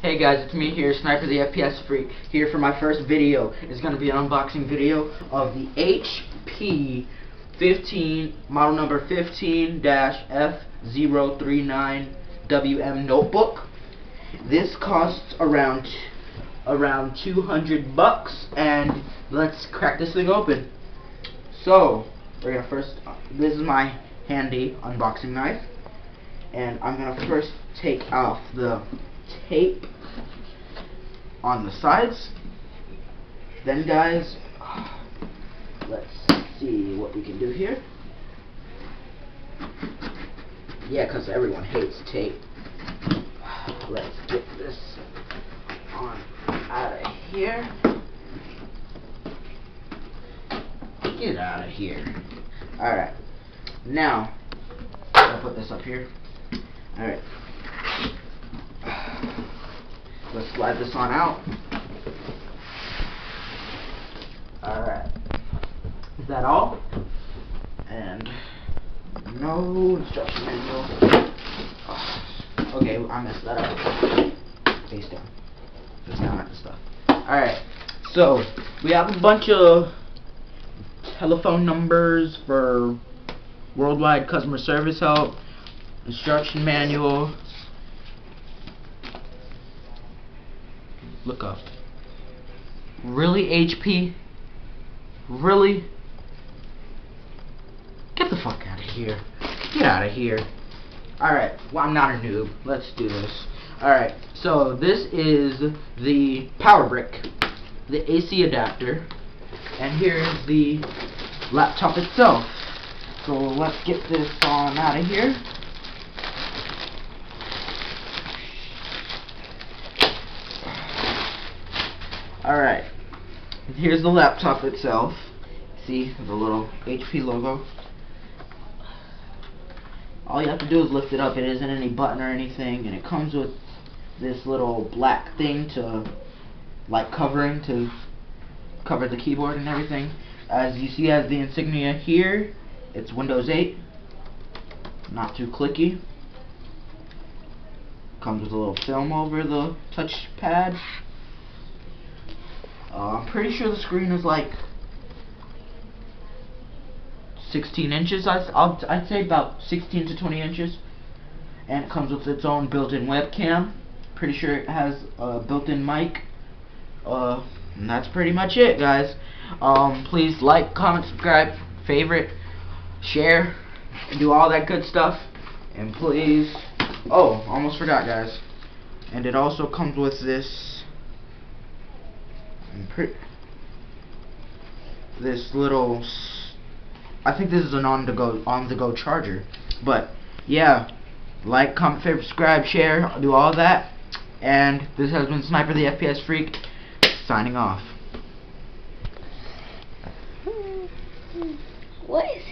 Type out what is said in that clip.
Hey guys, it's me here, Sniper the FPS Freak, here for my first video. It's going to be an unboxing video of the HP 15, model number 15-F039WM notebook. This costs around 200 bucks, and let's crack this thing open. So, we're going to first, this is my handy unboxing knife, and I'm going to first take off the tape on the sides. Then guys, let's see what we can do here. Yeah, because everyone hates tape. Let's get this on out of here. Get out of here. Alright, now I'll put this up here. Alright, let's slide this on out. Alright, is that all? And no instruction manual. Okay, I messed that up. Face down. Face down at the stuff. Alright, so we have a bunch of telephone numbers for worldwide customer service help, instruction manual. Look up. Really, HP? Really? Get the fuck out of here. Get out of here. Alright, well, I'm not a noob. Let's do this. Alright, so this is the power brick, the AC adapter, and here's the laptop itself. So let's get this on out of here. Alright, here's the laptop itself. See the little HP logo. All you have to do is lift it up. It isn't any button or anything, and it comes with this little black thing to, like, covering to cover the keyboard and everything. As you see, as the insignia here, it's Windows 8. Not too clicky. Comes with a little film over the touch pad. I'm pretty sure the screen is like 16 inches. I'd say about 16 to 20 inches. And it comes with its own built-in webcam. Pretty sure it has a built-in mic. And that's pretty much it, guys. Please like, comment, subscribe, favorite, share, and do all that good stuff. And please, oh, almost forgot, guys. And it also comes with this little, I think this is an on-the-go charger. But yeah, like, comment, favorite, subscribe, share, do all that. And this has been Sniper the FPS Freak, signing off. What is